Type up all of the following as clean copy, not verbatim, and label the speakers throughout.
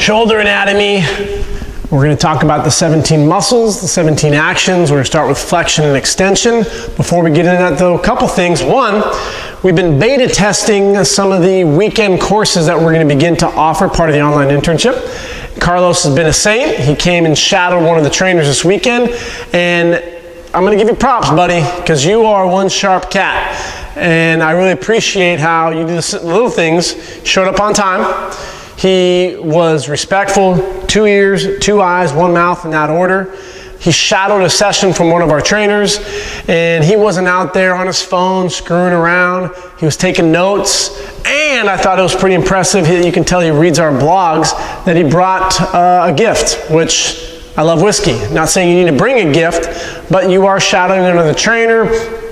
Speaker 1: Shoulder anatomy. We're going to talk about the 17 muscles, the 17 actions. We're going to start with flexion and extension. Before we get into that though, a couple things. One, we've been beta testing some of the weekend courses that we're going to begin to offer, part of the online internship. Carlos has been a saint. He came and shadowed one of the trainers this weekend, and I'm going to give you props, buddy, because you are one sharp cat. And I really appreciate how you do the little things. Showed up on time. He was respectful, 2 ears, 2 eyes, 1 mouth in that order. He shadowed a session from one of our trainers, and he wasn't out there on his phone screwing around. He was taking notes, and I thought it was pretty impressive. You can tell he reads our blogs, that he brought a gift, which I love whiskey. Not saying you need to bring a gift, but you are shadowing another trainer.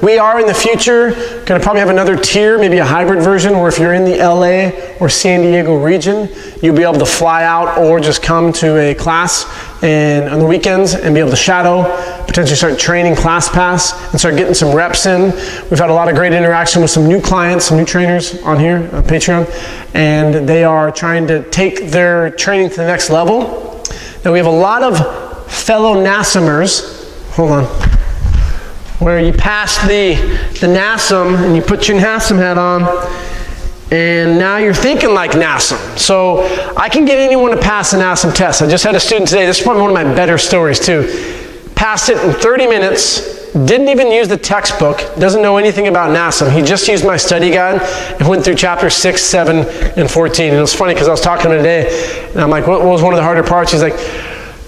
Speaker 1: We are in the future going to probably have another tier, maybe a hybrid version, where if you're in the LA or San Diego region, you'll be able to fly out or just come to a class and on the weekends and be able to shadow, potentially start training ClassPass and start getting some reps in. We've had a lot of great interaction with some new clients, some new trainers on here on Patreon, and they are trying to take their training to the next level. Now we have a lot of fellow NASMers, hold on, where you pass the NASM and you put your NASM hat on, and now you're thinking like NASM. So I can get anyone to pass a NASM test. I just had a student today, this is probably one of my better stories too. Passed it in 30 minutes, didn't even use the textbook, doesn't know anything about NASM. He just used my study guide and went through chapters 6, 7, and 14. And it was funny because I was talking to him today, and I'm like, what was one of the harder parts? He's like,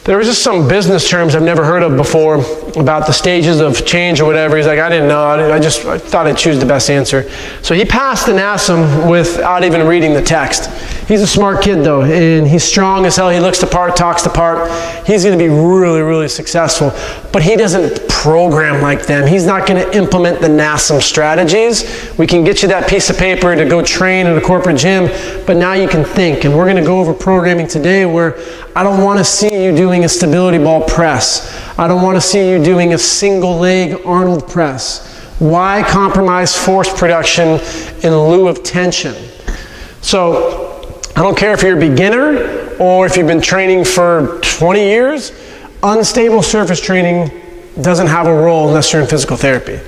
Speaker 1: there was just some business terms I've never heard of before about the stages of change or whatever. He's like, I didn't know. I thought I'd choose the best answer. So he passed the NASM without even reading the text. He's a smart kid though, and he's strong as hell. He looks the part, talks the part. He's going to be really, really successful. But he doesn't program like them. He's not going to implement the NASM strategies. We can get you that piece of paper to go train in a corporate gym, but now you can think. And we're going to go over programming today where I don't want to see you doing a stability ball press. I don't want to see you doing a single leg Arnold press. Why compromise force production in lieu of tension? So I don't care if you're a beginner or if you've been training for 20 years, unstable surface training doesn't have a role unless you're in physical therapy.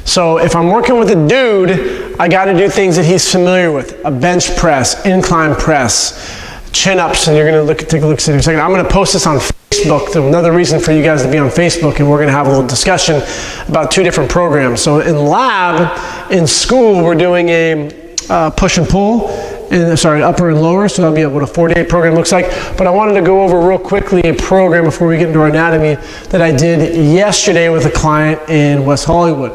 Speaker 1: So if I'm working with a dude, I got to do things that he's familiar with. A bench press, incline press, chin-ups, and you're going to take a look at it in a second. I'm going to post this on Facebook. Another reason for you guys to be on Facebook, and we're going to have a little discussion about 2 different programs. So in lab, in school, we're doing a push and pull, upper and lower, so that'll be what a 4-day program looks like. But I wanted to go over real quickly a program before we get into our anatomy that I did yesterday with a client in West Hollywood.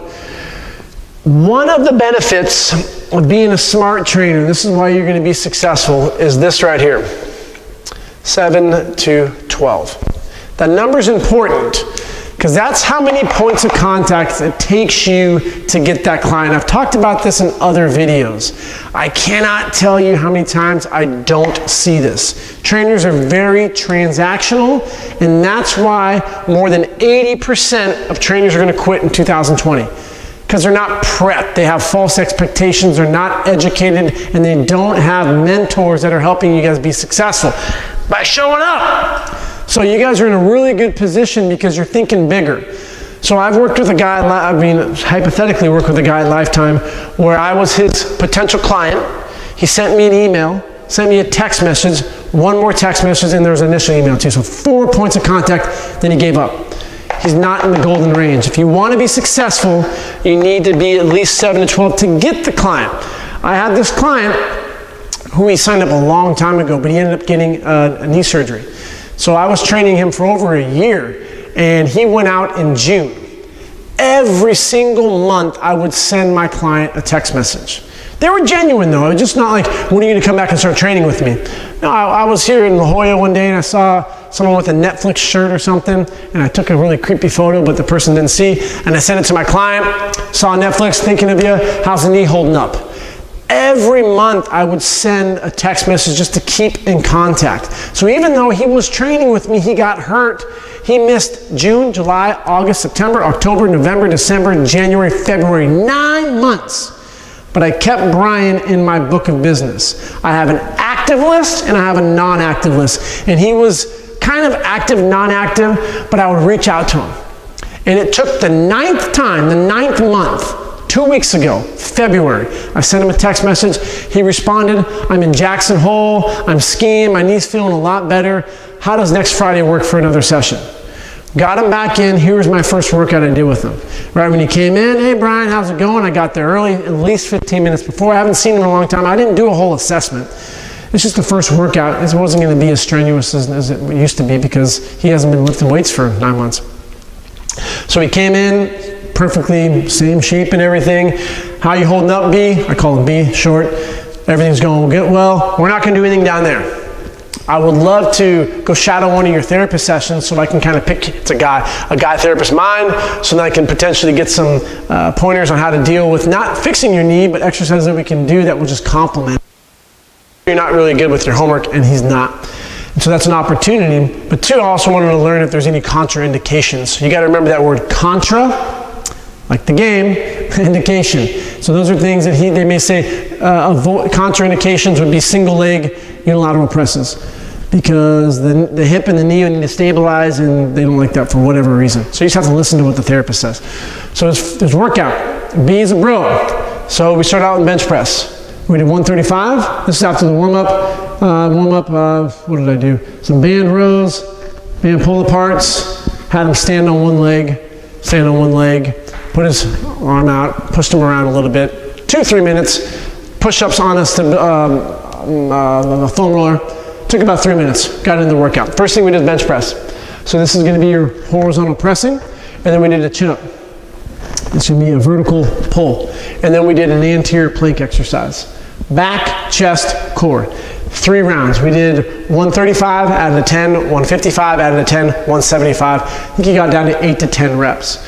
Speaker 1: One of the benefits of being a smart trainer, this is why you're going to be successful, is this right here, 7 to 12. That number's important because that's how many points of contact it takes you to get that client. I've talked about this in other videos. I cannot tell you how many times I don't see this. Trainers are very transactional, and that's why more than 80% of trainers are going to quit in 2020. Because they're not prepped, they have false expectations, they're not educated, and they don't have mentors that are helping you guys be successful by showing up. So you guys are in a really good position because you're thinking bigger. So I've worked with a guy, hypothetically worked with a guy at Lifetime where I was his potential client. He sent me an email, sent me a text message, 1 more text message, and there was an initial email too. So 4 points of contact, then he gave up. He's not in the golden range. If you want to be successful, you need to be at least 7 to 12 to get the client. I had this client who he signed up a long time ago, but he ended up getting a knee surgery. So I was training him for over a year, and he went out in June. Every single month, I would send my client a text message. They were genuine though, it's just not like, when are you going to come back and start training with me? No, I was here in La Jolla one day and I saw someone with a Netflix shirt or something, and I took a really creepy photo, but the person didn't see, and I sent it to my client, saw Netflix, thinking of you, how's the knee holding up? Every month I would send a text message just to keep in contact. So even though he was training with me, he got hurt. He missed June, July, August, September, October, November, December, January, February, 9 months. but I kept Brian in my book of business. I have an active list and I have a non-active list. And he was kind of active, non-active, but I would reach out to him. And it took the 9th time, the 9th month, 2 weeks ago, February. I sent him a text message. He responded, I'm in Jackson Hole. I'm skiing. My knee's feeling a lot better. How does next Friday work for another session? Got him back in. Here was my first workout I did with him. Right when he came in, hey Brian, how's it going? I got there early, at least 15 minutes before. I haven't seen him in a long time. I didn't do a whole assessment. It's just the first workout. It wasn't going to be as strenuous as it used to be because he hasn't been lifting weights for 9 months. So he came in, perfectly same shape and everything. How you holding up, B? I call him B, short. Everything's going good. Well, we're not going to do anything down there. I would love to go shadow one of your therapist sessions so I can kind of pick, it's a guy therapist mine, so that I can potentially get some pointers on how to deal with not fixing your knee, but exercises that we can do that will just complement. You're not really good with your homework, and he's not. And so that's an opportunity. But two, I also wanted to learn if there's any contraindications. You got to remember that word contra, like the game, indication. So those are things that they may say contraindications would be single leg unilateral presses because the hip and the knee need to stabilize and they don't like that for whatever reason. So you just have to listen to what the therapist says. So there's workout. B is a bro. So we start out in bench press. We did 135. This is after the warm-up. What did I do? Some band rows, band pull-aparts, had him stand on one leg, put his arm out, pushed him around a little bit. 2-3 minutes, push-ups on us to the foam roller. Took about 3 minutes, got into the workout. First thing we did is bench press. So this is gonna be your horizontal pressing, and then we did a chin-up. This should be a vertical pull. And then we did an anterior plank exercise. Back, chest, core. 3 rounds. We did 135 out of the 10, 155 out of the 10, 175. I think he got down to 8 to 10 reps.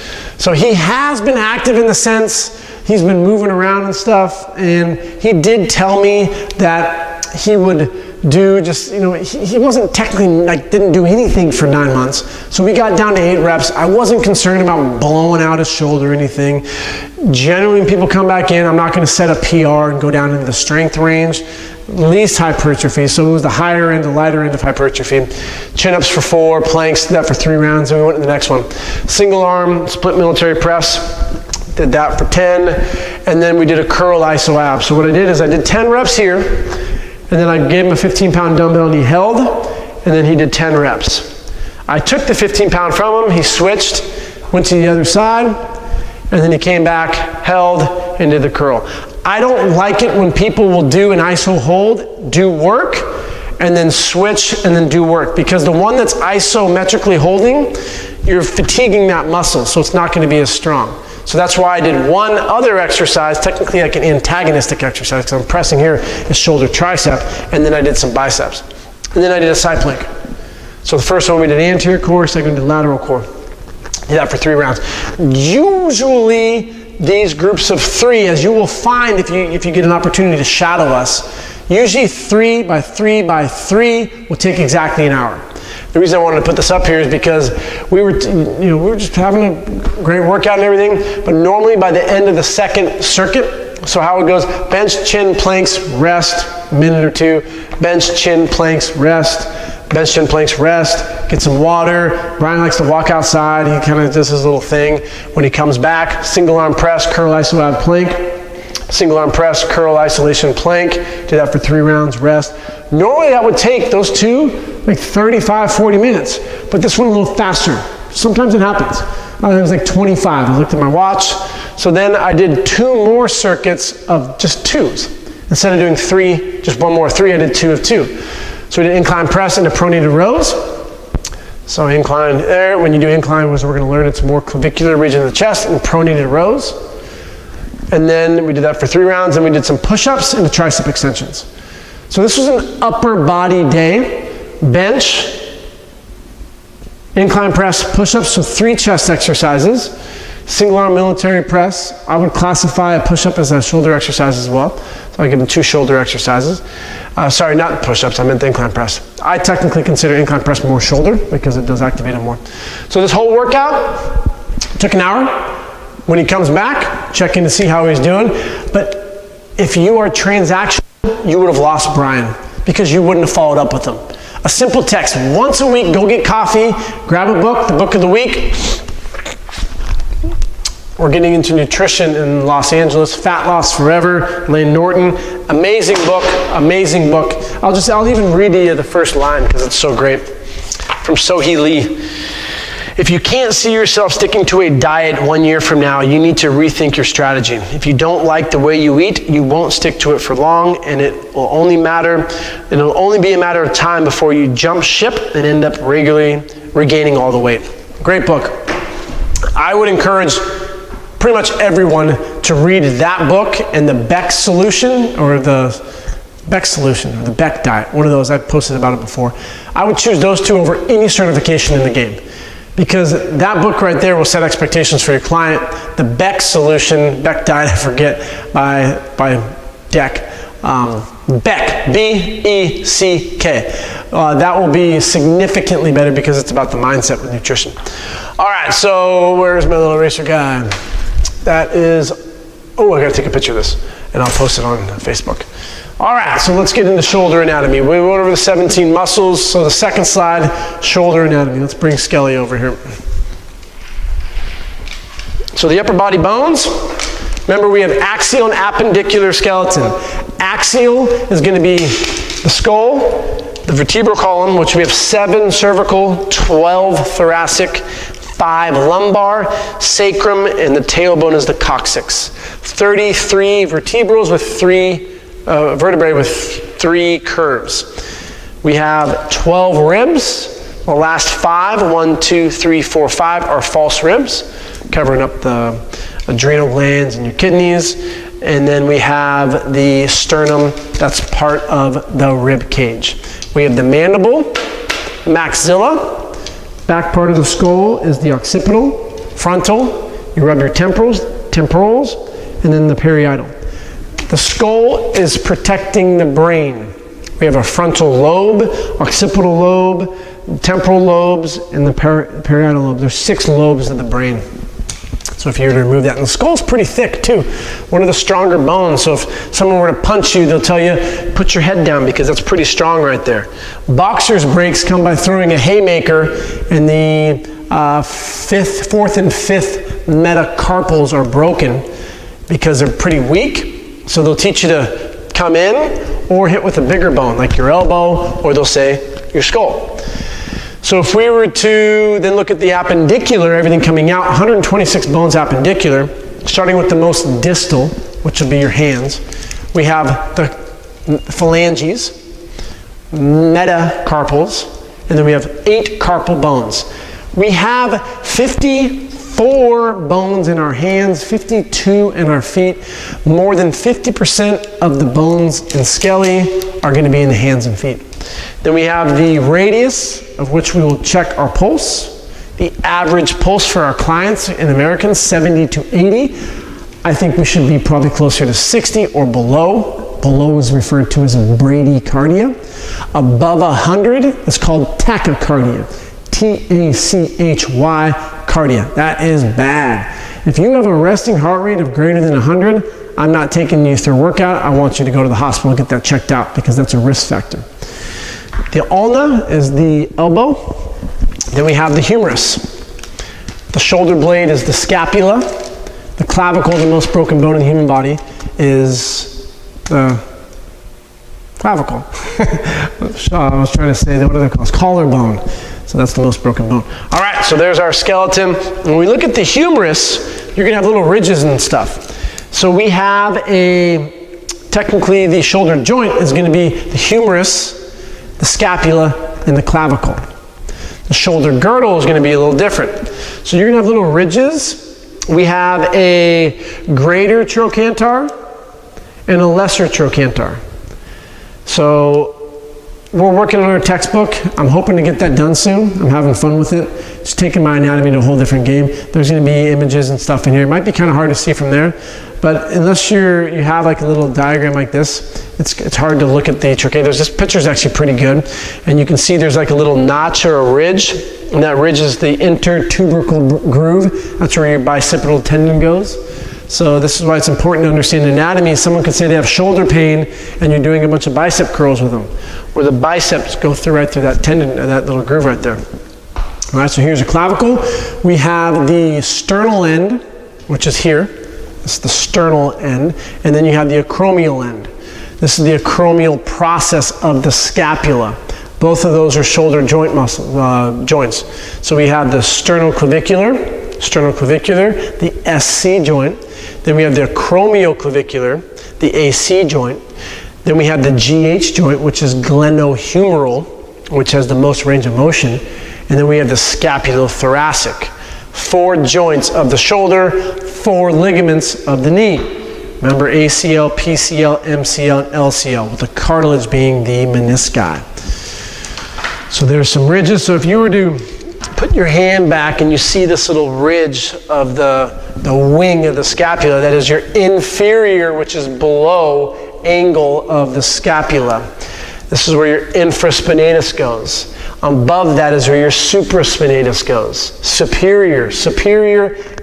Speaker 1: So he has been active in the sense he's been moving around and stuff. And he did tell me that he would do just, he wasn't technically, didn't do anything for 9 months. So we got down to 8 reps. I wasn't concerned about blowing out his shoulder or anything. Generally, when people come back in, I'm not going to set a PR and go down into the strength range. Least hypertrophy. So it was the higher end, the lighter end of hypertrophy. Chin-ups for 4, planks, did that for 3 rounds, and we went to the next one. Single arm, split military press. Did that for 10. And then we did a curl iso ab. So what I did is I did 10 reps here. And then I gave him a 15-pound dumbbell and he held, and then he did 10 reps. I took the 15-pound from him, he switched, went to the other side, and then he came back, held, and did the curl. I don't like it when people will do an iso hold, do work, and then switch and then do work, because the one that's isometrically holding, you're fatiguing that muscle, so it's not going to be as strong. So that's why I did one other exercise, technically like an antagonistic exercise, because I'm pressing here is shoulder tricep, and then I did some biceps. And then I did a side plank. So the first one we did anterior core, second we did lateral core. Did that for 3 rounds. Usually these groups of 3, as you will find if you get an opportunity to shadow us, usually 3 by 3 by 3 will take exactly an hour. The reason I wanted to put this up here is because we were just having a great workout and everything, but normally by the end of the second circuit, so how it goes, bench, chin, planks, rest, minute or 2, bench, chin, planks, rest, bench, chin, planks, rest, get some water. Brian likes to walk outside. He kind of does his little thing. When he comes back, single arm press, curl, iso, ab, plank, single arm press, curl, isolation, plank. Do that for 3 rounds, rest. Normally that would take those 2 like 35, 40 minutes, but this one a little faster. Sometimes it happens. It was like 25. I looked at my watch. So then I did 2 more circuits of just 2s. Instead of doing 3, just 1 more 3, I did 2 of 2. So we did incline press into pronated rows. So incline there. When you do incline, we're going to learn it's more clavicular region of the chest and pronated rows. And then we did that for 3 rounds, and we did some push-ups into tricep extensions. So this was an upper body day. Bench, incline press, push-ups, so 3 chest exercises. Single arm military press. I would classify a push-up as a shoulder exercise as well. So I give them 2 shoulder exercises. Sorry, not push-ups, I meant the incline press. I technically consider incline press more shoulder because it does activate it more. So this whole workout took an hour. When he comes back, check in to see how he's doing. But if you are transactional, you would have lost Brian because you wouldn't have followed up with him. A simple text, once a week, go get coffee, grab a book, the book of the week. We're getting into nutrition in Los Angeles, Fat Loss Forever, Lane Norton. Amazing book, amazing book. I'll even read you the first line because it's so great. From Sohee Lee. If you can't see yourself sticking to a diet 1 year from now, you need to rethink your strategy. If you don't like the way you eat, you won't stick to it for long, and it'll only be a matter of time before you jump ship and end up regularly regaining all the weight. Great book. I would encourage pretty much everyone to read that book and the Beck Solution, or the Beck Diet. One of those, I've posted about it before. I would choose those two over any certification in the game. Because that book right there will set expectations for your client. The Beck Solution, Beck Diet, I forget, by Beck, B-E-C-K. That will be significantly better because it's about the mindset with nutrition. All right, so where's my little eraser guy? That is, I gotta take a picture of this and I'll post it on Facebook. All right, so let's get into shoulder anatomy. We went over the 17 muscles, so the second slide, shoulder anatomy. Let's bring Skelly over here. So the upper body bones, remember we have axial and appendicular skeleton. Axial is going to be the skull, the vertebral column, which we have 7 cervical, 12 thoracic, 5 lumbar, sacrum, and the tailbone is the coccyx. 33 vertebrals with 3 vertebrae with 3 curves. We have 12 ribs. The last 5, 1, 2, 3, 4, 5 are false ribs, covering up the adrenal glands and your kidneys. And then we have the sternum, that's part of the rib cage. We have the mandible, maxilla, back part of the skull is the occipital, frontal, you rub your temporals, and then the parietal. The skull is protecting the brain. We have a frontal lobe, occipital lobe, temporal lobes, and the parietal lobe. There's 6 lobes of the brain. So if you were to remove that, and the skull's pretty thick too, one of the stronger bones. So if someone were to punch you, they'll tell you, put your head down because that's pretty strong right there. Boxer's breaks come by throwing a haymaker, and the 4th and 5th metacarpals are broken because they're pretty weak. So they'll teach you to come in or hit with a bigger bone, like your elbow, or they'll say your skull. So if we were to then look at the appendicular, everything coming out, 126 bones appendicular, starting with the most distal, which would be your hands. We have the phalanges, metacarpals, and then we have 8 carpal bones. We have 54 bones in our hands, 52 in our feet. More than 50% of the bones in Skelly are going to be in the hands and feet. Then we have the radius, of which we will check our pulse. The average pulse for our clients in Americans, 70 to 80. I think we should be probably closer to 60 or below. Below is referred to as bradycardia. Above 100 is called tachycardia. T-A-C-H-Y cardia. That is bad. If you have a resting heart rate of greater than 100, I'm not taking you through a workout. I want you to go to the hospital and get that checked out because that's a risk factor. The ulna is the elbow. Then we have the humerus. The shoulder blade is the scapula. The clavicle, the most broken bone in the human body, is the clavicle. I was trying to say, what are they called? Collarbone. So that's the most broken bone. All right, so there's our skeleton. When we look at the humerus, you're going to have little ridges and stuff. So we have technically the shoulder joint is going to be the humerus, the scapula, and the clavicle. The shoulder girdle is going to be a little different. So you're going to have little ridges. We have a greater trochanter and a lesser trochanter. So we're working on our textbook. I'm hoping to get that done soon. I'm having fun with it. It's taking my anatomy to a whole different game. There's going to be images and stuff in here. It might be kind of hard to see from there, but unless you have like a little diagram like this, it's hard to look at the trochanter. This picture is actually pretty good, and you can see there's like a little notch or a ridge, and that ridge is the intertubercle groove. That's where your bicipital tendon goes. So this is why it's important to understand anatomy. Someone could say they have shoulder pain and you're doing a bunch of bicep curls with them, where the biceps go through right through that tendon, that little groove right there. All right, so here's your clavicle. We have the sternal end, which is here. This is the sternal end. And then you have the acromial end. This is the acromial process of the scapula. Both of those are shoulder joint joints. So we have the sternoclavicular, the SC joint. Then we have the acromioclavicular, the AC joint. Then we have the GH joint, which is glenohumeral, which has the most range of motion. And then we have the scapulothoracic. 4 joints of the shoulder, 4 ligaments of the knee. Remember ACL, PCL, MCL, and LCL, with the cartilage being the menisci. So there's some ridges. So if you were to put your hand back and you see this little ridge of the wing of the scapula, that is your inferior, which is below angle of the scapula. This is where your infraspinatus goes. Above that is where your supraspinatus goes. Superior,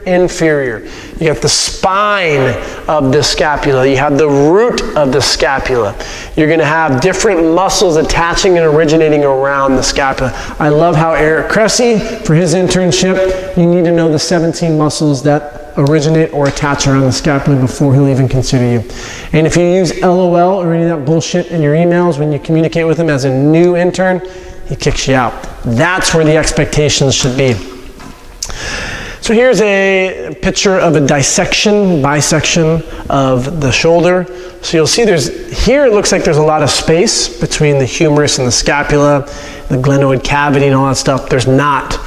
Speaker 1: inferior. You have the spine of the scapula. You have the root of the scapula. You're going to have different muscles attaching and originating around the scapula. I love how Eric Cressy, for his internship, you need to know the 17 muscles that originate or attach around the scapula before he'll even consider you. And if you use LOL or any of that bullshit in your emails when you communicate with him as a new intern, he kicks you out. That's where the expectations should be. So here's a picture of a bisection of the shoulder. So you'll see here it looks like there's a lot of space between the humerus and the scapula, the glenoid cavity and all that stuff. There's not.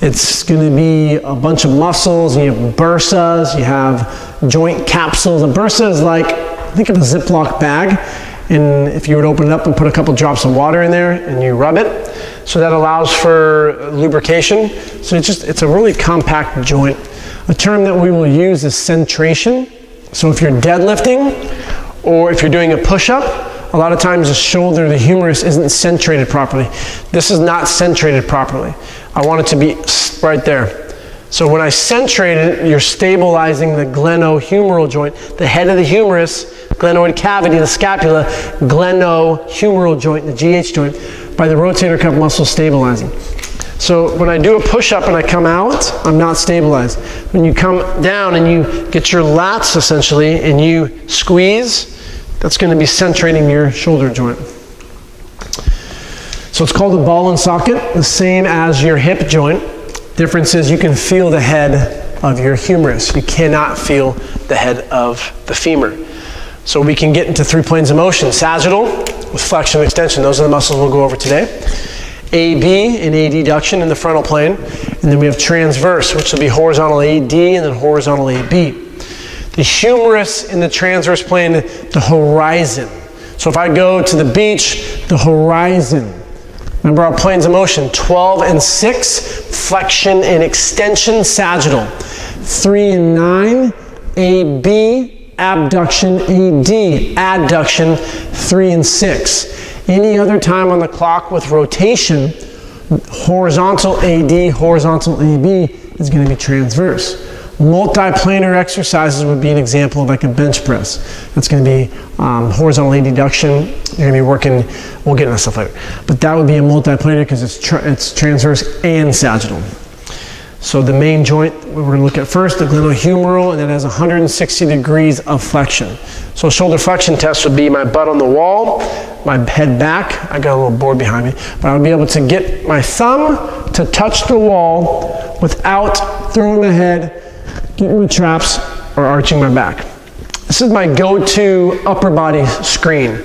Speaker 1: It's going to be a bunch of muscles. You have bursas, you have joint capsules. A bursa is like, think of a Ziploc bag. And if you would open it up and put a couple drops of water in there and you rub it, so that allows for lubrication. So it's a really compact joint. A term that we will use is centration. So if you're deadlifting or if you're doing a push-up, a lot of times the shoulder, the humerus isn't centrated properly. This is not centrated properly. I want it to be right there. So when I centrate it, you're stabilizing the glenohumeral joint, the head of the humerus, glenoid cavity, the scapula, glenohumeral joint, the GH joint, by the rotator cuff muscle stabilizing. So when I do a push-up and I come out, I'm not stabilized. When you come down and you get your lats essentially and you squeeze, that's going to be centrating your shoulder joint. So it's called a ball and socket, the same as your hip joint. Difference is you can feel the head of your humerus. You cannot feel the head of the femur. So we can get into 3 planes of motion. Sagittal with flexion and extension. Those are the muscles we'll go over today. AB and adduction in the frontal plane. And then we have transverse, which will be horizontal AD and then horizontal AB. The humerus in the transverse plane, the horizon. So if I go to the beach, the horizon. Remember our planes of motion, 12 and 6, flexion and extension, sagittal. 3 and 9, AB, abduction, AD, adduction, 3 and 6. Any other time on the clock with rotation, horizontal AD, horizontal AB is going to be transverse. Multiplanar exercises would be an example of like a bench press. That's going to be horizontal adduction. You're going to be working, we'll get into stuff later. But that would be a multiplanar because it's transverse and sagittal. So the main joint we're going to look at first, the glenohumeral, and it has 160 degrees of flexion. So a shoulder flexion test would be my butt on the wall, my head back. I got a little board behind me, but I would be able to get my thumb to touch the wall without throwing my head, getting my traps, or arching my back. This is my go-to upper body screen.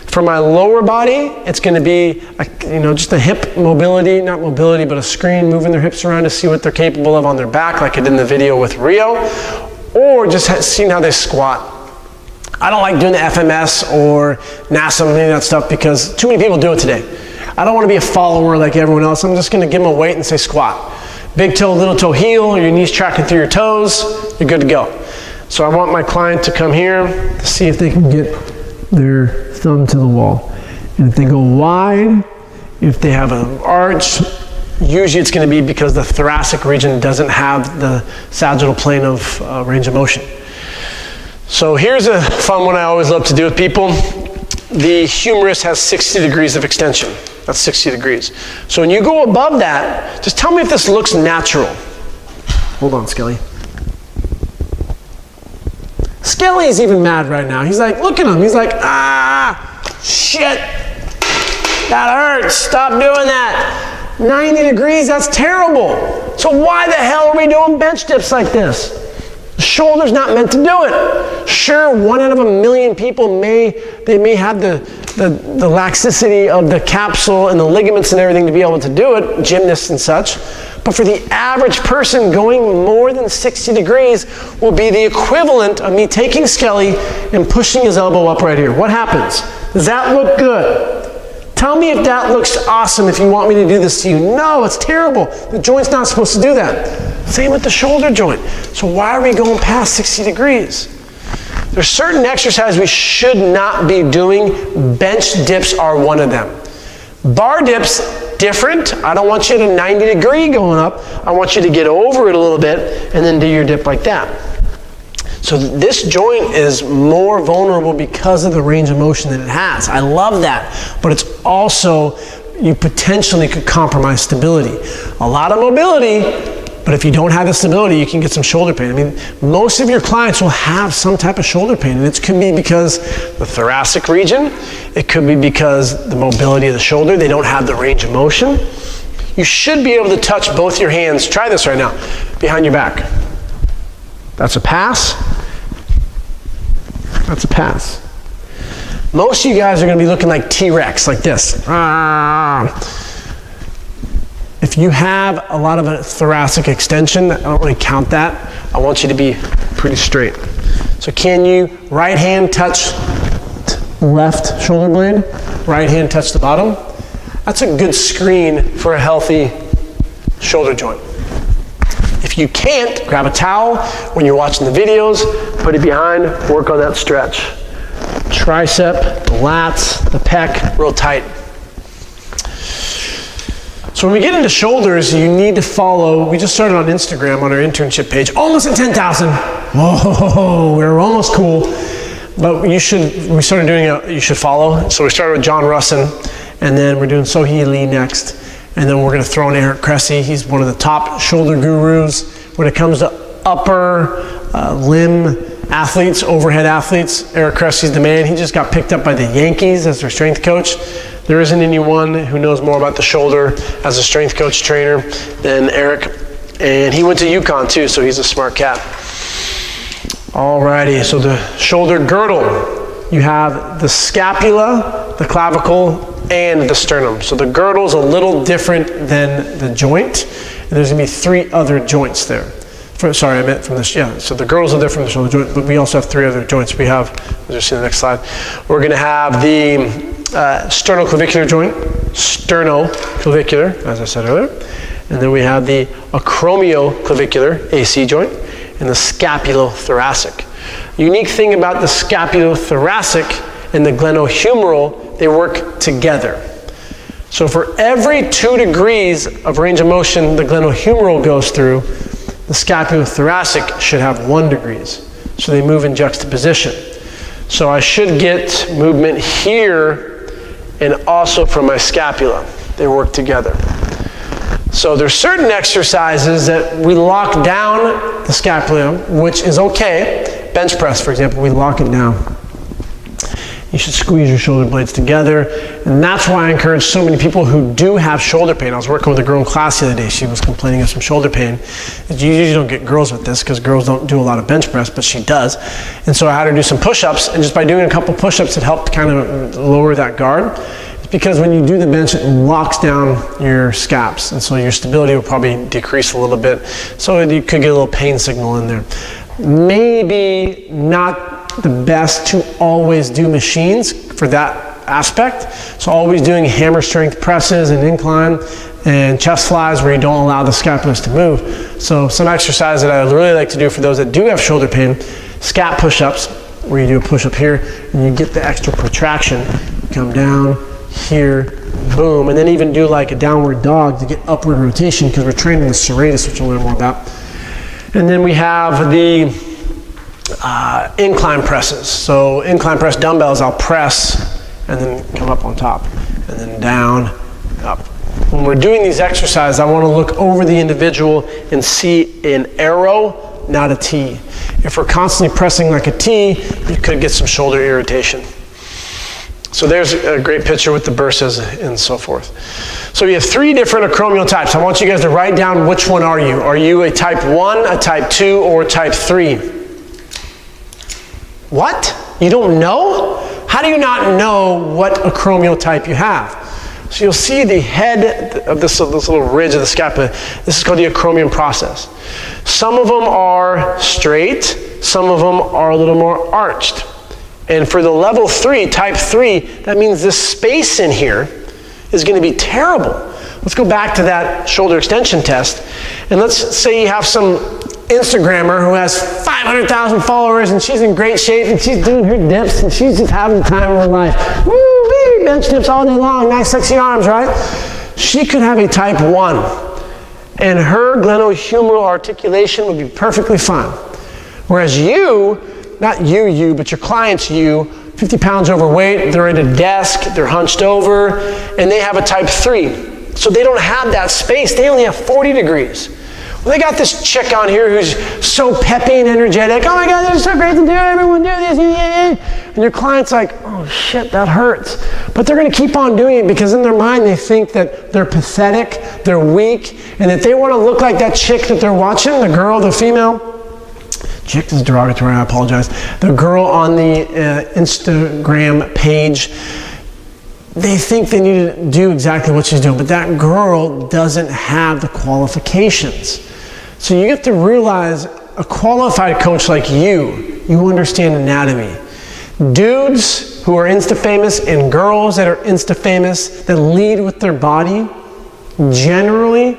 Speaker 1: For my lower body, it's going to be just a hip mobility, not mobility, but a screen moving their hips around to see what they're capable of on their back, like I did in the video with Rio, or just seeing how they squat. I don't like doing the FMS or NASA and any of that stuff because too many people do it today. I don't want to be a follower like everyone else. I'm just going to give them a weight and say squat. Big toe, little toe, heel, your knees tracking through your toes, you're good to go. So I want my client to come here to see if they can get their thumb to the wall. And if they go wide, if they have an arch, usually it's going to be because the thoracic region doesn't have the sagittal plane of range of motion. So here's a fun one I always love to do with people. The humerus has 60 degrees of extension. That's 60 degrees. So when you go above that, just tell me if this looks natural. Hold on, Skelly. Skelly's even mad right now. He's like, look at him. He's like, shit. That hurts. Stop doing that. 90 degrees, that's terrible. So why the hell are we doing bench dips like this? The shoulder's not meant to do it. Sure, 1 out of 1,000,000 people may have the laxity of the capsule and the ligaments and everything to be able to do it, gymnasts and such. But for the average person, going more than 60 degrees will be the equivalent of me taking Skelly and pushing his elbow up right here. What happens? Does that look good? Tell me if that looks awesome if you want me to do this to you. No, it's terrible. The joint's not supposed to do that. Same with the shoulder joint. So why are we going past 60 degrees? There's certain exercises we should not be doing. Bench dips are one of them. Bar dips, different. I don't want you to 90 degree going up. I want you to get over it a little bit and then do your dip like that. So this joint is more vulnerable because of the range of motion that it has. I love that, but it's also, you potentially could compromise stability. A lot of mobility, but if you don't have the stability, you can get some shoulder pain. I mean, most of your clients will have some type of shoulder pain, and it could be because the thoracic region, it could be because the mobility of the shoulder, they don't have the range of motion. You should be able to touch both your hands. Try this right now, behind your back. That's a pass. That's a pass. Most of you guys are going to be looking like T-Rex, like this. If you have a lot of a thoracic extension, I don't really count that. I want you to be pretty straight. So can you right hand touch left shoulder blade, right hand touch the bottom? That's a good screen for a healthy shoulder joint. If you can't, grab a towel when you're watching the videos, put it behind, work on that stretch. Tricep, the lats, the pec, real tight. So when we get into shoulders, you need to follow, we just started on Instagram on our internship page, almost at 10,000. Whoa, we're almost cool. But we started doing you should follow. So we started with John Russin, and then we're doing Sohee Lee next. And then we're going to throw in Eric Cressy. He's one of the top shoulder gurus when it comes to upper limb athletes, overhead athletes. Eric Cressy's the man. He just got picked up by the Yankees as their strength coach. There isn't anyone who knows more about the shoulder as a strength coach trainer than Eric. And he went to UConn too, so he's a smart cat. Alrighty, so the shoulder girdle. You have the scapula, the clavicle, and the sternum. So the girdle is a little different than the joint. And there's going to be 3 other joints there. Sorry, I meant from this, yeah. So the girdle's a different from the shoulder joint, but we also have 3 other joints. We have, as you see in the next slide, we're going to have the sternoclavicular joint, sternoclavicular, as I said earlier. And then we have the acromioclavicular, AC joint, and the scapulothoracic. Unique thing about the scapulothoracic and the glenohumeral, they work together. So for every 2 degrees of range of motion the glenohumeral goes through, the scapulothoracic should have 1 degrees. So they move in juxtaposition. So I should get movement here and also from my scapula. They work together. So there's certain exercises that we lock down the scapula, which is okay. Bench press, for example, we lock it down. You should squeeze your shoulder blades together. And that's why I encourage so many people who do have shoulder pain. I was working with a girl in class the other day. She was complaining of some shoulder pain. You usually don't get girls with this because girls don't do a lot of bench press, but she does. And so I had her do some push-ups. And just by doing a couple push-ups, it helped kind of lower that guard. It's because when you do the bench, it locks down your scaps. And so your stability will probably decrease a little bit. So you could get a little pain signal in there. Maybe not the best to always do machines for that aspect. So always doing hammer strength presses and incline and chest flies where you don't allow the scapulas to move. So some exercise that I really like to do for those that do have shoulder pain, scap push-ups, where you do a push-up here and you get the extra protraction. You come down here, boom, and then even do like a downward dog to get upward rotation because we're training the serratus, which we'll learn more about. And then we have the incline presses. So incline press dumbbells, I'll press and then come up on top and then down, up. When we're doing these exercises, I want to look over the individual and see an arrow, not a T. If we're constantly pressing like a T, you could get some shoulder irritation. So there's a great picture with the bursts and so forth. So we have 3 different acromial types. I want you guys to write down which one are you. Are you a type 1, a type 2, or a type 3? What? You don't know? How do you not know what acromial type you have? So you'll see the head of this little ridge of the scapula. This is called the acromion process. Some of them are straight, some of them are a little more arched. And for the level 3, type 3, that means this space in here is going to be terrible. Let's go back to that shoulder extension test. And let's say you have some Instagrammer who has 500,000 followers and she's in great shape and she's doing her dips and she's just having the time of her life. Woo, bench dips all day long, nice sexy arms, right? She could have a type 1 and her glenohumeral articulation would be perfectly fine. Whereas you, not you, but your clients, 50 pounds overweight, they're at a desk, they're hunched over, and they have a type 3. So they don't have that space, they only have 40 degrees. Well, they got this chick on here who's so peppy and energetic. Oh my God, this is so great to do, everyone do this. And your client's like, oh shit, that hurts. But they're gonna keep on doing it because in their mind they think that they're pathetic, they're weak, and that they wanna look like that chick that they're watching, the girl, the female. Chick is derogatory, I apologize. The girl on the Instagram page, they think they need to do exactly what she's doing, but that girl doesn't have the qualifications. So you have to realize a qualified coach like you understand anatomy. Dudes who are Insta-famous and girls that are Insta-famous that lead with their body, generally,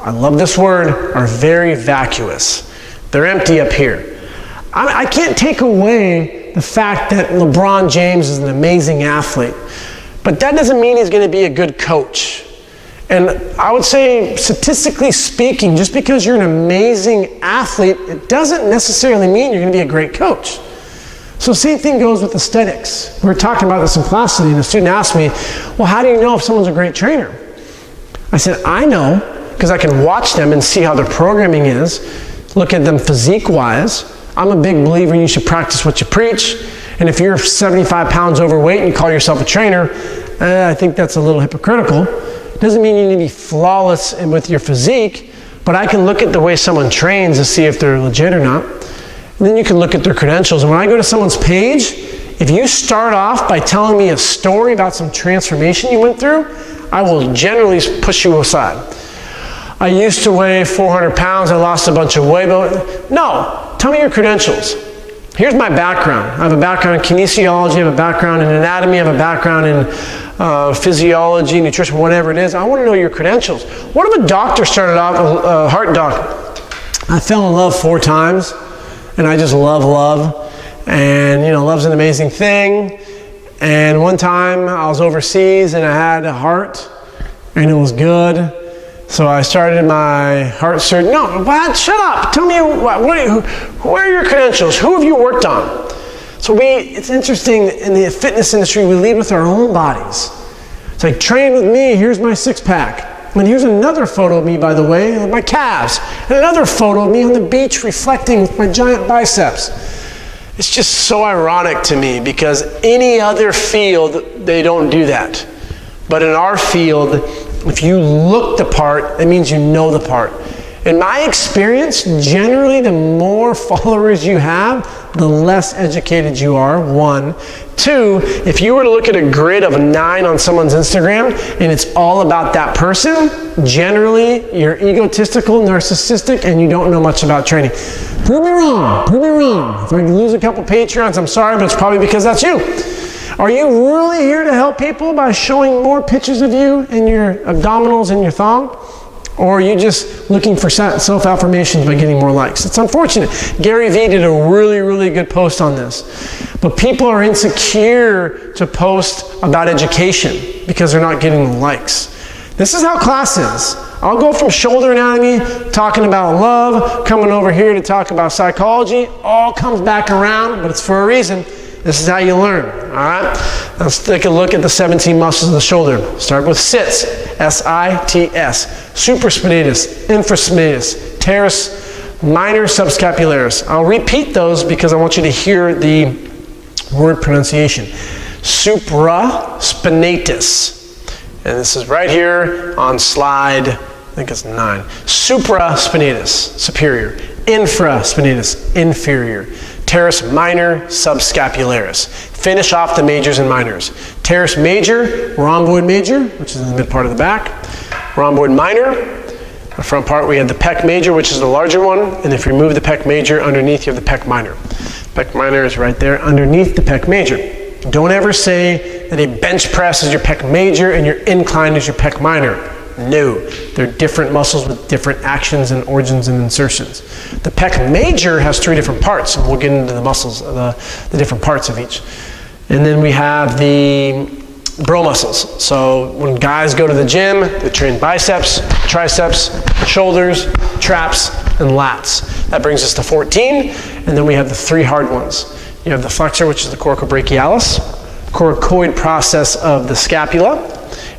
Speaker 1: I love this word, are very vacuous. They're empty up here. I can't take away the fact that LeBron James is an amazing athlete, but that doesn't mean he's going to be a good coach. And I would say, statistically speaking, just because you're an amazing athlete, it doesn't necessarily mean you're going to be a great coach. So same thing goes with aesthetics. We were talking about this in class today, and a student asked me, well, how do you know if someone's a great trainer? I said, I know because I can watch them and see how their programming is. Look at them physique-wise. I'm a big believer you should practice what you preach. And if you're 75 pounds overweight and you call yourself a trainer, I think that's a little hypocritical. Doesn't mean you need to be flawless with your physique, but I can look at the way someone trains to see if they're legit or not. And then you can look at their credentials. And when I go to someone's page, if you start off by telling me a story about some transformation you went through, I will generally push you aside. I used to weigh 400 pounds, I lost a bunch of weight. No, tell me your credentials. Here's my background. I have a background in kinesiology, I have a background in anatomy, I have a background in physiology, nutrition, whatever it is. I want to know your credentials. What if a doctor started off, a heart doctor? I fell in love 4 times, and I just love. And love's an amazing thing. And one time I was overseas and I had a heart, and it was good. So I started my heart surgery. No, what? Shut up. Tell me, who are your credentials? Who have you worked on? So it's interesting, in the fitness industry, we lead with our own bodies. It's like, train with me, here's my 6-pack. And here's another photo of me, by the way, of my calves. And another photo of me on the beach reflecting with my giant biceps. It's just so ironic to me because any other field, they don't do that. But in our field, if you look the part, that means you know the part. In my experience, generally the more followers you have, the less educated you are, 1. 2, if you were to look at a grid of 9 on someone's Instagram and it's all about that person, generally you're egotistical, narcissistic, and you don't know much about training. Prove me wrong. If I lose a couple Patreons, I'm sorry, but it's probably because that's you. Are you really here to help people by showing more pictures of you and your abdominals and your thong? Or are you just looking for self-affirmations by getting more likes? It's unfortunate. Gary Vee did a really good post on this. But people are insecure to post about education because they're not getting the likes. This is how class is. I'll go from shoulder anatomy, talking about love, coming over here to talk about psychology. All comes back around, but it's for a reason. This is how you learn, all right? Let's take a look at the 17 muscles of the shoulder. Start with sits, S-I-T-S, supraspinatus, infraspinatus, teres minor subscapularis. I'll repeat those because I want you to hear the word pronunciation. Supraspinatus. And this is right here on slide, I think it's 9. Supraspinatus, superior. Infraspinatus, inferior. Teres minor subscapularis. Finish off the majors and minors. Teres major, rhomboid major, which is in the mid part of the back. Rhomboid minor, the front part we have the pec major, which is the larger one. And if you remove the pec major, underneath you have the pec minor. Pec minor is right there underneath the pec major. Don't ever say that a bench press is your pec major and your incline is your pec minor. No, they're different muscles with different actions and origins and insertions. The pec major has 3 different parts, and we'll get into the muscles, the different parts of each. And then we have the bro muscles. So when guys go to the gym, they train biceps, triceps, shoulders, traps, and lats. That brings us to 14, and then we have the 3 hard ones. You have the flexor, which is the coracobrachialis, coracoid process of the scapula,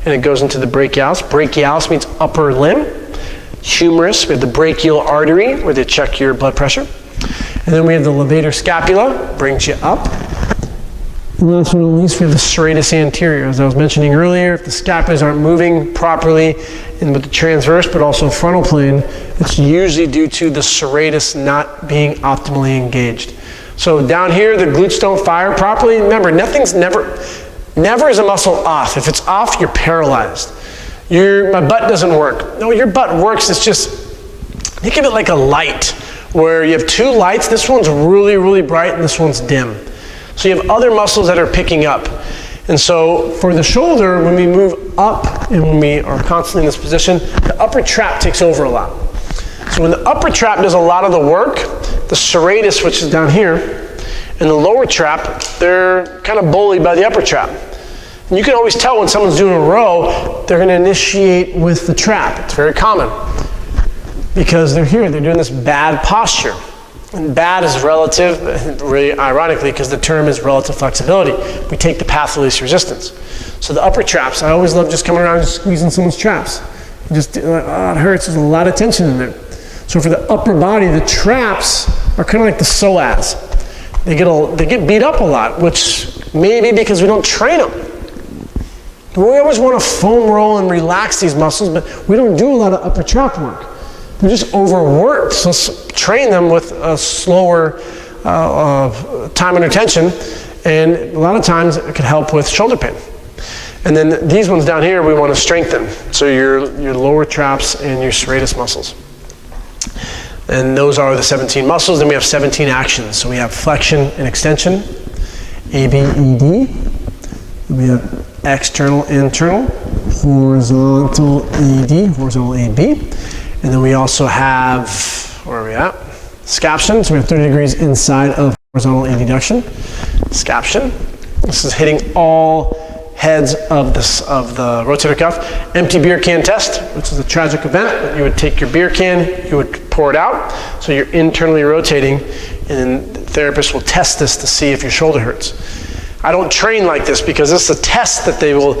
Speaker 1: and it goes into the brachialis. Brachialis means upper limb. Humerus, we have the brachial artery, where they check your blood pressure. And then we have the levator scapula, brings you up. And last but not least, we have the serratus anterior. As I was mentioning earlier, if the scapulas aren't moving properly in with the transverse, but also frontal plane, it's usually due to the serratus not being optimally engaged. So down here, the glutes don't fire properly. Remember, never is a muscle off. If it's off, you're paralyzed. My butt doesn't work. No, your butt works. It's just, think of it like a light, where you have 2 lights. This one's really, really bright, and this one's dim. So you have other muscles that are picking up. And so for the shoulder, when we move up and when we are constantly in this position, the upper trap takes over a lot. So when the upper trap does a lot of the work, the serratus, which is down here, and the lower trap, they're kind of bullied by the upper trap. And you can always tell when someone's doing a row, they're going to initiate with the trap. It's very common because they're here, they're doing this bad posture. And bad is relative, really ironically, because the term is relative flexibility. We take the path of least resistance. So the upper traps, I always love just coming around and squeezing someone's traps. Just, it hurts, there's a lot of tension in there. So for the upper body, the traps are kind of like the psoas. They get beat up a lot, which may be because we don't train them. We always want to foam roll and relax these muscles, but we don't do a lot of upper trap work. They're just overworked. So let's train them with a slower time under tension, and a lot of times it can help with shoulder pain. And then these ones down here we want to strengthen. So your lower traps and your serratus muscles. And those are the 17 muscles. Then we have 17 actions. So we have flexion and extension, A, B, E, D. We have external, internal, horizontal, E, D, horizontal, A, B. And then we also have, where are we at? Scaption. So we have 30 degrees inside of horizontal adduction. Scaption. This is hitting all heads of the rotator cuff. Empty beer can test, which is a tragic event. You would take your beer can, you would pour it out, so you're internally rotating, and the therapist will test this to see if your shoulder hurts. I don't train like this because this is a test that they will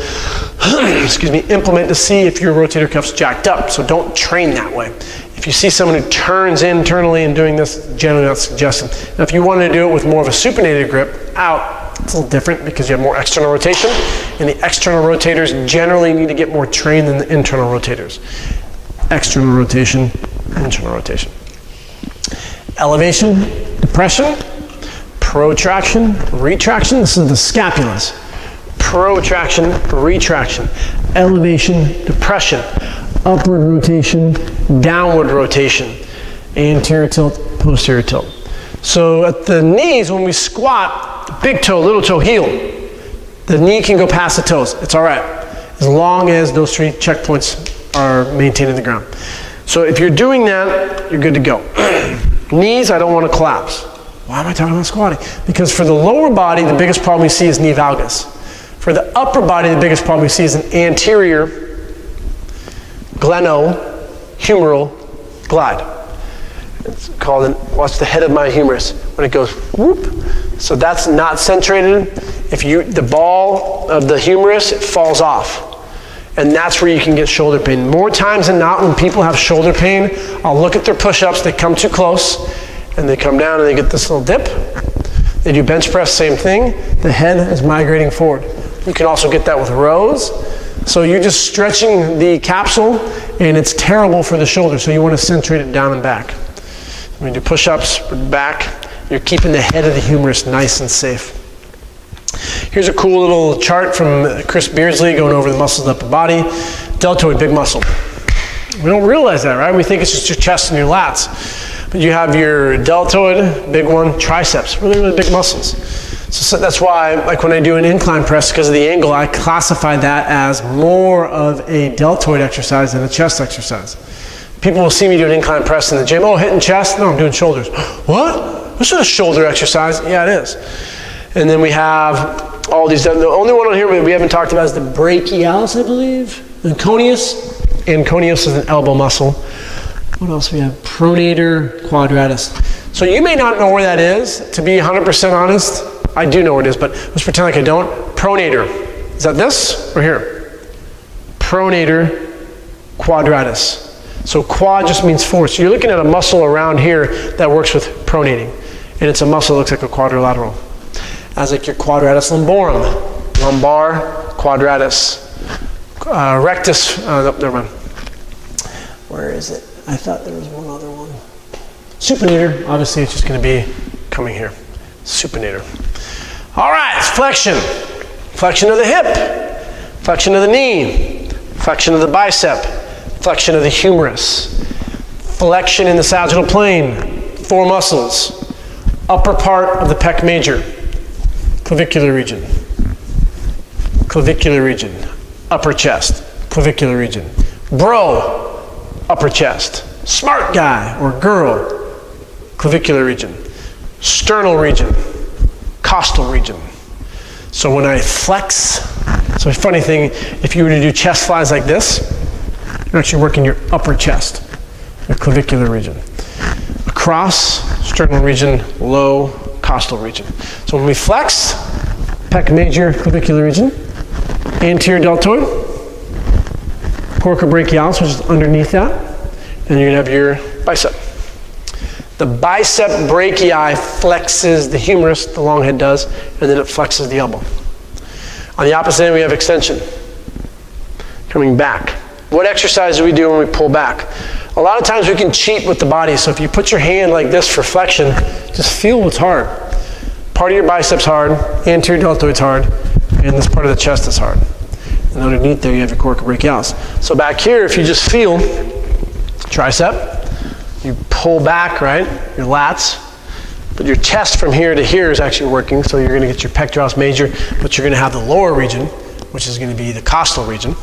Speaker 1: implement to see if your rotator cuff's jacked up, so don't train that way. If you see someone who turns internally and doing this, generally not suggested. Now if you want to do it with more of a supinated grip, out, it's a little different because you have more external rotation, and the external rotators generally need to get more trained than the internal rotators. External rotation, internal rotation. Elevation, depression, protraction, retraction. This is the scapulas. Protraction, retraction, elevation, depression, upward rotation, downward rotation, anterior tilt, posterior tilt. So at the knees, when we squat, big toe, little toe, heel, the knee can go past the toes. It's all right, as long as those 3 checkpoints are maintained in the ground. So if you're doing that, you're good to go. Knees, I don't want to collapse. Why am I talking about squatting? Because for the lower body, the biggest problem we see is knee valgus. For the upper body, the biggest problem we see is an anterior glenohumeral glide. It's called, watch the head of my humerus when it goes whoop. So that's not centrated. If the ball of the humerus, it falls off. And that's where you can get shoulder pain. More times than not, when people have shoulder pain, I'll look at their push-ups, they come too close, and they come down and they get this little dip. They do bench press, same thing. The head is migrating forward. You can also get that with rows. So you're just stretching the capsule, and it's terrible for the shoulder, so you want to centrate it down and back. When you do push-ups, back, you're keeping the head of the humerus nice and safe. Here's a cool little chart from Chris Beardsley going over the muscles of the upper body. Deltoid, big muscle. We don't realize that, right? We think it's just your chest and your lats. But you have your deltoid, big one, triceps, really, really big muscles. So that's why, like when I do an incline press, because of the angle, I classify that as more of a deltoid exercise than a chest exercise. People will see me do an incline press in the gym. Oh, hitting chest? No, I'm doing shoulders. What? This is a shoulder exercise. Yeah, it is. And then we have all these. The only one on here we haven't talked about is the brachialis, I believe. And coneus. And coneus is an elbow muscle. What else we have? Pronator quadratus. So you may not know where that is. To be 100% honest, I do know where it is, but let's pretend like I don't. Pronator. Is that this or here? Pronator quadratus. So quad just means four. So you're looking at a muscle around here that works with pronating. And it's a muscle that looks like a quadrilateral. As like your quadratus lumborum, lumbar quadratus, rectus, never mind. Where is it? I thought there was one other one. Supinator, obviously it's just going to be coming here. Supinator. All right, it's flexion. Flexion of the hip, flexion of the knee, flexion of the bicep, flexion of the humerus, flexion in the sagittal plane, four muscles, upper part of the pec major, clavicular region, upper chest, clavicular region, bro, upper chest, smart guy or girl, clavicular region, sternal region, costal region. So when I flex, so a funny thing, if you were to do chest flies like this, you're actually working your upper chest, your clavicular region. Across, sternal region, low, costal region. So when we flex, pec major, clavicular region, anterior deltoid, coracobrachialis, which is underneath that, and you're gonna have your bicep. The bicep brachii flexes the humerus, the long head does, and then it flexes the elbow. On the opposite end, we have extension, coming back. What exercise do we do when we pull back? A lot of times we can cheat with the body, so if you put your hand like this for flexion, just feel what's hard. Part of your bicep's hard, anterior deltoid's hard, and this part of the chest is hard. And underneath there you have your coracobrachialis. So back here, if you just feel tricep, you pull back, right, your lats, but your chest from here to here is actually working, so you're going to get your pectoralis major, but you're going to have the lower region, which is going to be the costal region.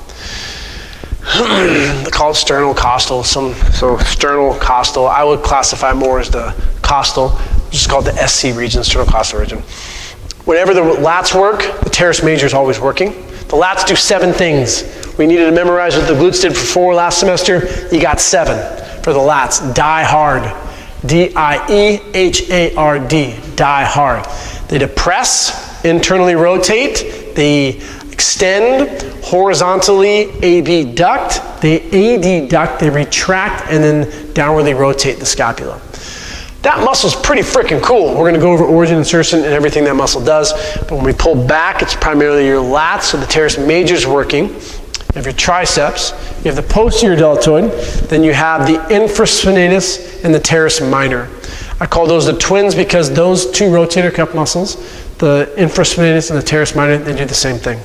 Speaker 1: They call it sternal costal, so sternal costal, I would classify more as the costal, which is called the SC region, sternal costal region. Whenever the lats work, the teres major is always working. The lats do 7 things. We needed to memorize what the glutes did for 4 last semester. You got 7 for the lats. Die hard. D-I-E-H-A-R-D. Die hard. They depress, internally rotate, they extend, horizontally abduct, they adduct, they retract, and then downwardly rotate the scapula. That muscle's pretty freaking cool. We're gonna go over origin, insertion, and everything that muscle does. But when we pull back, it's primarily your lats, so the teres major's working. You have your triceps, you have the posterior deltoid, then you have the infraspinatus and the teres minor. I call those the twins because those 2 rotator cuff muscles, the infraspinatus and the teres minor, they do the same thing.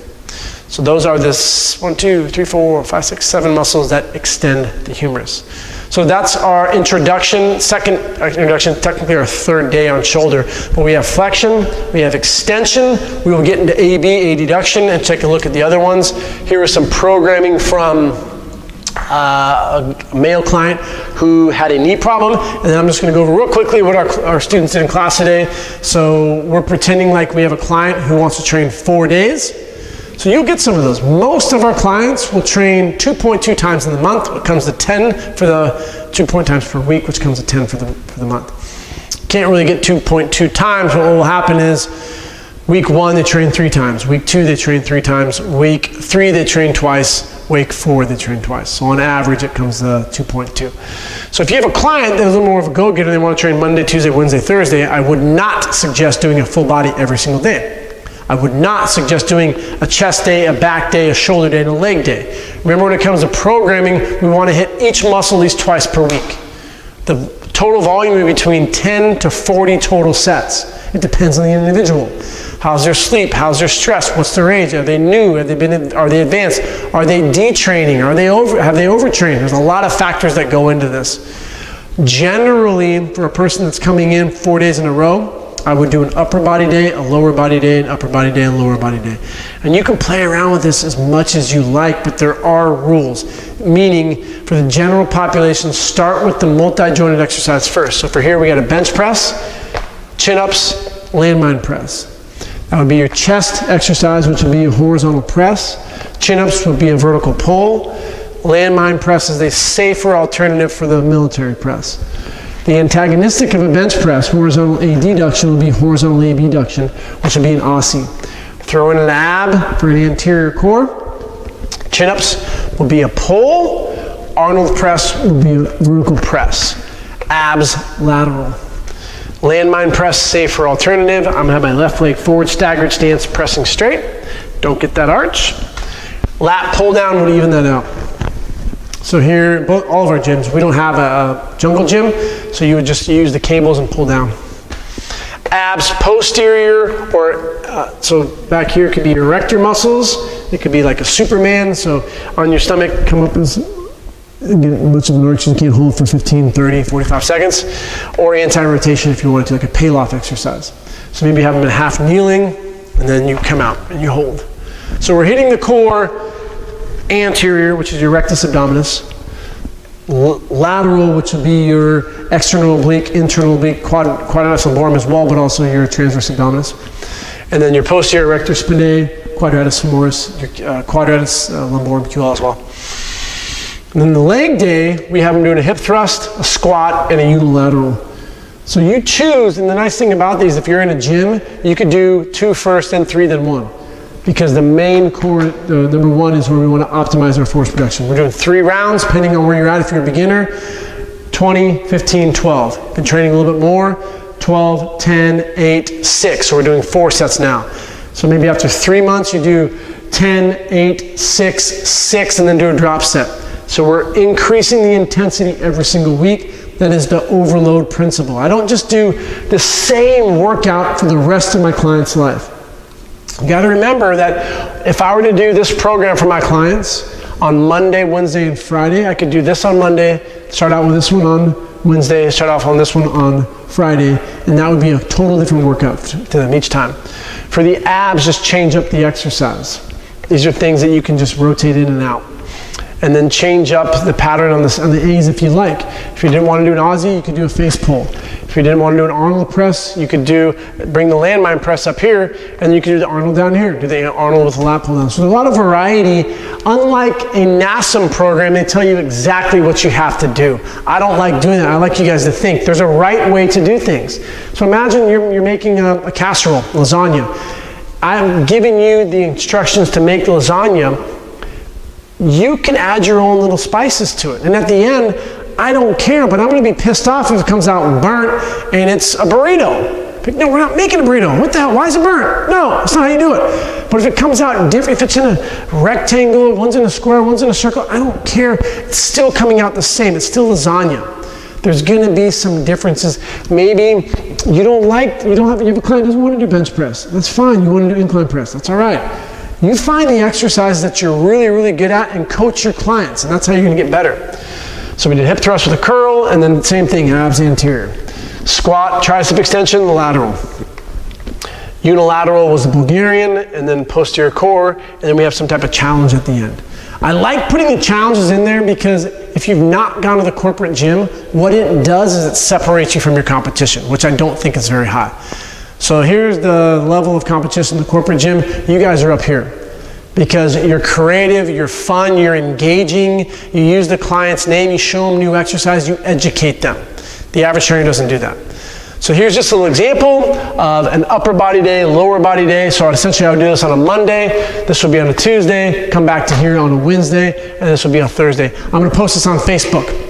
Speaker 1: So those are this 1, 2, 3, 4, 5, 6, 7 muscles that extend the humerus. So that's our introduction, second introduction, technically our 3rd day on shoulder. But we have flexion, we have extension, we will get into AB, adduction, and take a look at the other ones. Here is some programming from a male client who had a knee problem, and then I'm just going to go over real quickly what our students did in class today. So we're pretending like we have a client who wants to train 4 days. So you'll get some of those. Most of our clients will train 2.2 times in the month, which comes to 10 for the 2 times per week, which comes to 10 for the month. Can't really get 2.2 times. What will happen is week 1 they train 3 times, week 2 they train 3 times, week 3 they train twice, week 4 they train twice. So on average it comes to 2.2. So if you have a client that's a little more of a go-getter, they want to train Monday, Tuesday, Wednesday, Thursday, I would not suggest doing a full body every single day. I would not suggest doing a chest day, a back day, a shoulder day, and a leg day. Remember, when it comes to programming, we want to hit each muscle at least twice per week. The total volume will be between 10 to 40 total sets. It depends on the individual. How's their sleep? How's their stress? What's their age? Are they new? Are they advanced? Are they detraining? Have they overtrained? There's a lot of factors that go into this. Generally, for a person that's coming in 4 days in a row, I would do an upper body day, a lower body day, an upper body day, and lower body day. And you can play around with this as much as you like, but there are rules. Meaning, for the general population, start with the multi-jointed exercise first. So for here, we got a bench press, chin-ups, landmine press. That would be your chest exercise, which would be a horizontal press. Chin-ups would be a vertical pull. Landmine press is a safer alternative for the military press. The antagonistic of a bench press, horizontal adduction, will be horizontal abduction, which would be an Aussie. Throw in an ab for an anterior core. Chin-ups will be a pull. Arnold press will be a vertical press. Abs, lateral. Landmine press, safer alternative. I'm gonna have my left leg forward, staggered stance, pressing straight. Don't get that arch. Lat pull down would even that out. So here, all of our gyms, we don't have a jungle gym, so you would just use the cables and pull down. Abs posterior, or so back here could be your erector muscles. It could be like a Superman, so on your stomach, come up as, again, much of an arch you can't hold for 15, 30, 45 seconds. Or anti-rotation if you want to do like a Pallof exercise. So maybe have them in half kneeling, and then you come out and you hold. So we're hitting the core, anterior, which is your rectus abdominis, lateral, which would be your external oblique, internal oblique, quadratus lumborum as well, but also your transverse abdominis. And then your posterior erector spinae, quadratus femoris, your quadratus lumborum QL as well. And then the leg day, we have them doing a hip thrust, a squat, and a unilateral. So you choose, and the nice thing about these, if you're in a gym, you could do 2 first, then 3, then 1. Because the main core, number 1 is where we want to optimize our force production. We're doing 3 rounds, depending on where you're at. If you're a beginner, 20, 15, 12. Been training a little bit more, 12, 10, 8, 6. So we're doing 4 sets now. So maybe after 3 months, you do 10, 8, 6, 6, and then do a drop set. So we're increasing the intensity every single week. That is the overload principle. I don't just do the same workout for the rest of my client's life. You got to remember that if I were to do this program for my clients on Monday, Wednesday, and Friday, I could do this on Monday, start out with this one on Wednesday, start off on this one on Friday, and that would be a totally different workout to them each time. For the abs, just change up the exercise. These are things that you can just rotate in and out. And then change up the pattern on the A's if you like. If you didn't want to do an Aussie, you could do a face pull. If you didn't want to do an Arnold press, you could bring the landmine press up here, and you could do the Arnold down here. Do the Arnold with a lat pull down. So there's a lot of variety. Unlike a NASM program, they tell you exactly what you have to do. I don't like doing that. I like you guys to think. There's a right way to do things. So imagine you're making a casserole, lasagna. I'm giving you the instructions to make the lasagna. You can add your own little spices to it. And at the end, I don't care, but I'm going to be pissed off if it comes out burnt and it's a burrito. But no, we're not making a burrito. What the hell? Why is it burnt? No, that's not how you do it. But if it comes out different, if it's in a rectangle, one's in a square, one's in a circle, I don't care. It's still coming out the same. It's still lasagna. There's going to be some differences. Maybe you have a client who doesn't want to do bench press. That's fine. You want to do incline press. That's all right. You find the exercise that you're really, really good at and coach your clients, and that's how you're going to get better. So we did hip thrust with a curl, and then the same thing, abs anterior. Squat, tricep extension, lateral. Unilateral was the Bulgarian, and then posterior core, and then we have some type of challenge at the end. I like putting the challenges in there because if you've not gone to the corporate gym, what it does is it separates you from your competition, which I don't think is very high. So here's the level of competition in the corporate gym. You guys are up here. because you're creative, you're fun, you're engaging, you use the client's name, you show them new exercise, you educate them. The average trainer doesn't do that. So here's just a little example of an upper body day, lower body day. So essentially I would do this on a Monday, this will be on a Tuesday, come back to here on a Wednesday, and this will be on Thursday. I'm gonna post this on Facebook.